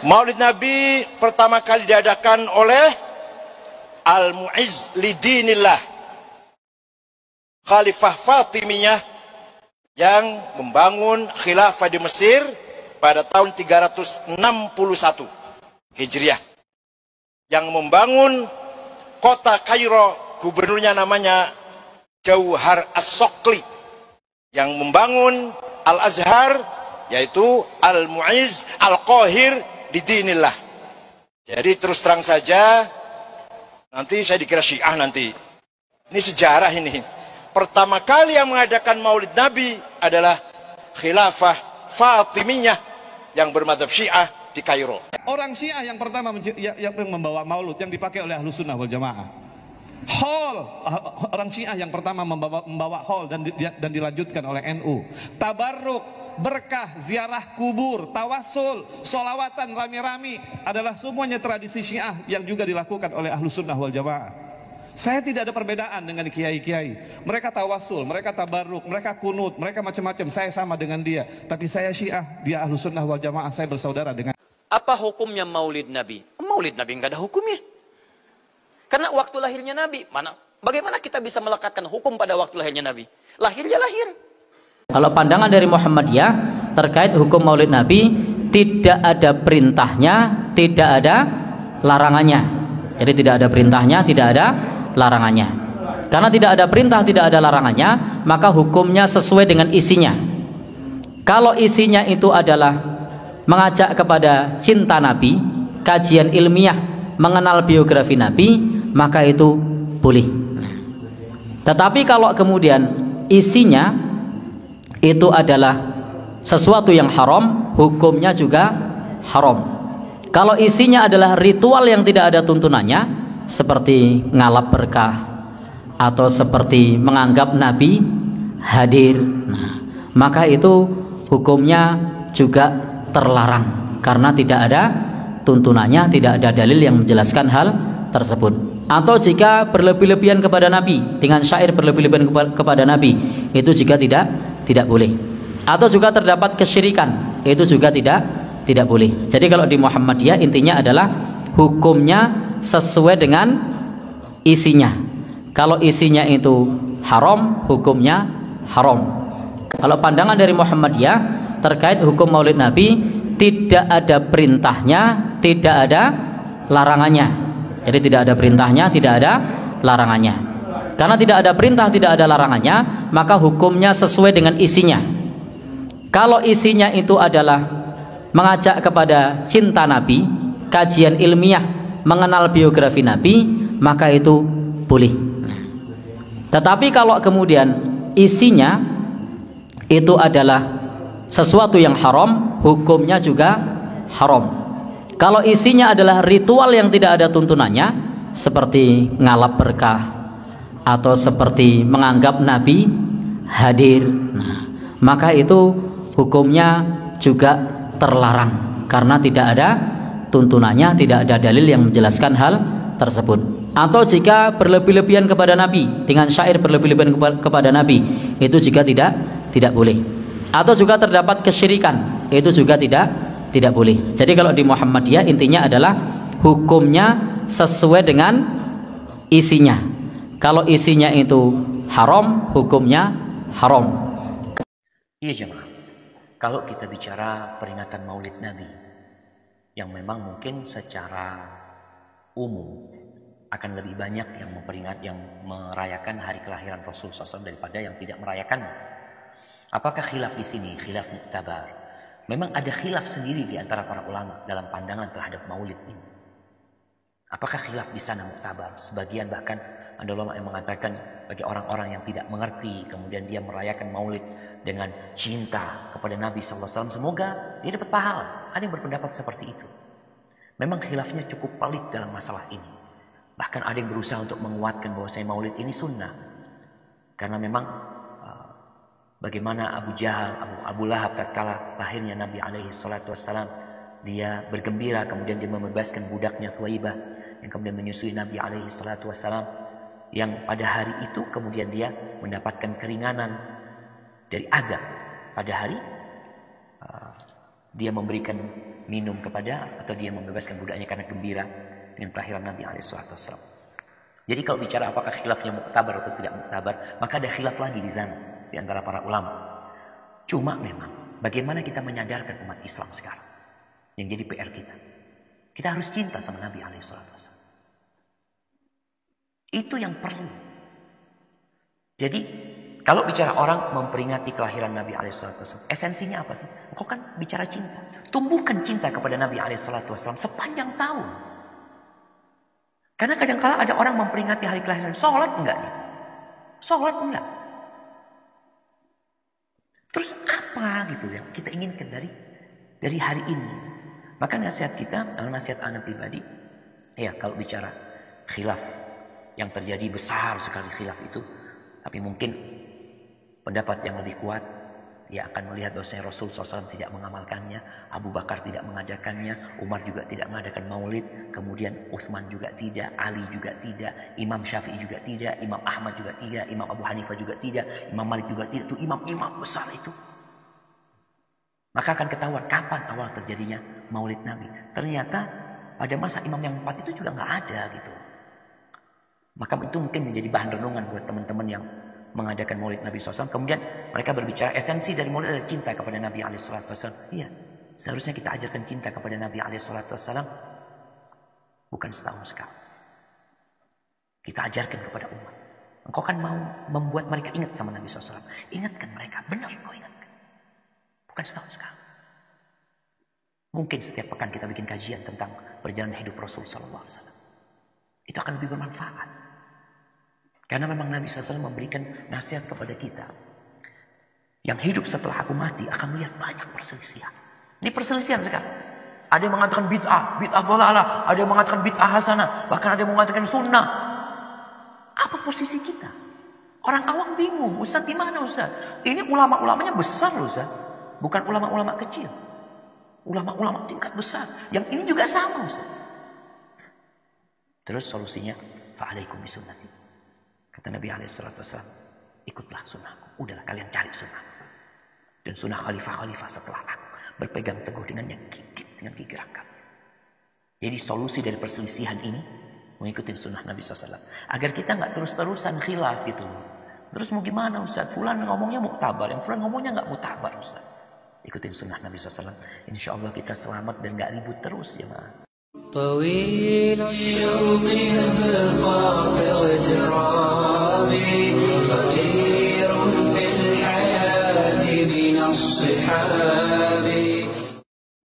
Maulid Nabi pertama kali diadakan oleh Al-Mu'izz Lidinillah, Khalifah Fatimiyah yang membangun khilafah di Mesir pada tahun 361 Hijriah, yang membangun kota Kairo, gubernurnya namanya Jauhar As-Sokli, yang membangun Al-Azhar yaitu Al-Mu'izz Al-Qahir Lidinillah. Jadi terus terang saja, nanti saya dikira Syiah nanti. Ini sejarah ini. Pertama kali yang mengadakan Maulid Nabi adalah Khilafah Fatimiyah yang bermadzhab Syiah di Kairo. Orang Syiah yang pertama yang membawa maulud yang dipakai oleh Ahlus Sunnah wal Jamaah. Hall, orang Syiah yang pertama membawa hall dan dilanjutkan oleh NU. Tabarruk, berkah, ziarah kubur, tawasul, solawatan rame-rame adalah semuanya tradisi Syiah yang juga dilakukan oleh Ahlus Sunnah wal Jamaah. Saya tidak ada perbedaan dengan kiai-kiai. Mereka tawasul, mereka tabarruk, mereka kunut, mereka macam-macam. Saya sama dengan dia. Tapi saya Syiah, dia Ahlus Sunnah wal Jamaah. Saya bersaudara dengan. Apa hukumnya Maulid Nabi? Maulid Nabi nggak ada hukumnya. Karena waktu lahirnya Nabi, bagaimana kita bisa melekatkan hukum pada waktu lahirnya Nabi? Lahirnya lahir. Kalau pandangan dari Muhammadiyah terkait hukum Maulid Nabi, tidak ada perintahnya, tidak ada larangannya. Jadi tidak ada perintahnya, tidak ada larangannya. Karena tidak ada perintah, tidak ada larangannya, maka hukumnya sesuai dengan isinya. Kalau isinya itu adalah mengajak kepada cinta Nabi, kajian ilmiah, mengenal biografi Nabi, maka itu boleh. Tetapi kalau kemudian isinya itu adalah sesuatu yang haram, hukumnya juga haram. Kalau isinya adalah ritual yang tidak ada tuntunannya, seperti ngalap berkah atau seperti menganggap Nabi hadir, maka itu hukumnya juga terlarang karena tidak ada tuntunannya, tidak ada dalil yang menjelaskan hal tersebut. Atau jika berlebih-lebihan kepada Nabi, dengan syair berlebih-lebihan kepada Nabi, itu juga tidak boleh. Atau juga terdapat kesyirikan, itu juga tidak boleh. Jadi kalau di Muhammadiyah intinya adalah hukumnya sesuai dengan isinya. Kalau isinya itu haram, hukumnya haram. Kalau pandangan dari Muhammadiyah terkait hukum Maulid Nabi, tidak ada perintahnya, tidak ada larangannya. Jadi tidak ada perintahnya, tidak ada larangannya. Karena tidak ada perintah, tidak ada larangannya, maka hukumnya sesuai dengan isinya. Kalau isinya itu adalah mengajak kepada cinta Nabi, kajian ilmiah, mengenal biografi Nabi, maka itu boleh. Tetapi kalau kemudian isinya itu adalah sesuatu yang haram, hukumnya juga haram. Kalau isinya adalah ritual yang tidak ada tuntunannya, seperti ngalap berkah atau seperti menganggap Nabi hadir, maka itu hukumnya juga terlarang karena tidak ada tuntunannya, tidak ada dalil yang menjelaskan hal tersebut. Atau jika berlebih-lebihan kepada Nabi, dengan syair berlebih-lebihan kepada Nabi, itu juga tidak boleh. Atau juga terdapat kesyirikan, itu juga tidak boleh. Jadi kalau di Muhammadiyah intinya adalah hukumnya sesuai dengan isinya. Kalau isinya itu haram, hukumnya haram. Iya jemaah, kalau kita bicara peringatan Maulid Nabi, yang memang mungkin secara umum akan lebih banyak yang merayakan hari kelahiran Rasul SAW daripada yang tidak merayakannya. Apakah khilaf di sini? Khilaf muktabar. Memang ada khilaf sendiri di antara para ulama dalam pandangan terhadap Maulid ini. Apakah khilaf di sana muktabar? Sebagian bahkan ada ulama yang mengatakan bagi orang-orang yang tidak mengerti, kemudian dia merayakan Maulid dengan cinta kepada Nabi SAW, semoga dia dapat pahala. Ada yang berpendapat seperti itu. Memang khilafnya cukup pelik dalam masalah ini. Bahkan ada yang berusaha untuk menguatkan bahwa Maulid ini sunnah. Karena memang bagaimana Abu Jahal, Abu Lahab tatkala lahirnya Nabi alaihi salatu wassalam, dia bergembira, kemudian dia membebaskan budaknya Thuwaibah yang kemudian menyusui Nabi alaihi salatu wassalam, yang pada hari itu kemudian dia mendapatkan keringanan dari azab. Pada hari dia memberikan minum kepada atau dia membebaskan budaknya karena gembira dengan kelahiran Nabi SAW. Jadi kalau bicara apakah khilafnya muktabar atau tidak muktabar, maka ada khilaf lagi di sana di antara para ulama. Cuma memang bagaimana kita menyadarkan umat Islam sekarang yang jadi PR kita. Kita harus cinta sama Nabi SAW. Itu yang perlu. Jadi kalau bicara orang memperingati kelahiran Nabi SAW, esensinya apa sih? Engkau kan bicara cinta. Tumbuhkan cinta kepada Nabi SAW sepanjang tahun. Karena kadang-kala ada orang memperingati hari kelahiran, sholat enggak nih? Sholat enggak? Terus apa gitu yang kita inginkan dari hari ini? Maka nasihat kita, nasihat anak pribadi, ya kalau bicara khilaf yang terjadi besar sekali khilaf itu, tapi mungkin pendapat yang lebih kuat, dia akan melihat bahwasanya Rasul SAW tidak mengamalkannya, Abu Bakar tidak mengadakannya, Umar juga tidak mengadakan maulid, kemudian Utsman juga tidak, Ali juga tidak, Imam Syafi'i juga tidak, Imam Ahmad juga tidak, Imam Abu Hanifah juga tidak, Imam Malik juga tidak, itu imam-imam besar itu. Maka akan ketahuan kapan awal terjadinya maulid Nabi. Ternyata pada masa imam yang 4 itu juga nggak ada gitu. Maka itu mungkin menjadi bahan renungan buat teman-teman yang mengadakan maulid Nabi SAW. Kemudian mereka berbicara esensi dari maulid adalah cinta kepada Nabi SAW. Iya, seharusnya kita ajarkan cinta kepada Nabi SAW bukan setahun sekali. Kita ajarkan kepada umat. Engkau kan mau membuat mereka ingat sama Nabi SAW. Ingatkan mereka, benar kau ingatkan. Bukan setahun sekali. Mungkin setiap pekan kita bikin kajian tentang perjalanan hidup Rasul SAW. Itu akan lebih bermanfaat. Karena memang Nabi SAW memberikan nasihat kepada kita. Yang hidup setelah aku mati akan melihat banyak perselisihan. Ini perselisihan sekarang. Ada yang mengatakan bid'ah dhalalah. Ada yang mengatakan bid'ah hasanah. Bahkan ada yang mengatakan sunnah. Apa posisi kita? Orang awam bingung. Ustaz di mana Ustaz? Ini ulama-ulamanya besar loh Ustaz. Bukan ulama-ulama kecil. Ulama-ulama tingkat besar. Yang ini juga sama Ustaz. Terus solusinya, fa'alaikum bisunnati. Kata Nabi SAW, ikutlah sunnahku. Udahlah kalian cari sunnah. Dan sunnah khalifah-khalifah setelah aku. Berpegang teguh dengannya, gigit dengan gigi rangkap. Jadi solusi dari perselisihan ini, mengikuti sunnah Nabi SAW. Agar kita nggak terus-terusan khilaf gitu. Terus mau gimana Ustaz? Fulan ngomongnya muktabar, yang fulan ngomongnya nggak muktabar Ustaz. Ikutin sunnah Nabi SAW. Insya Allah kita selamat dan nggak ribut terus ya ma. طويل الشوق يبقى في اغترابي فقير في الحياة من الصحاب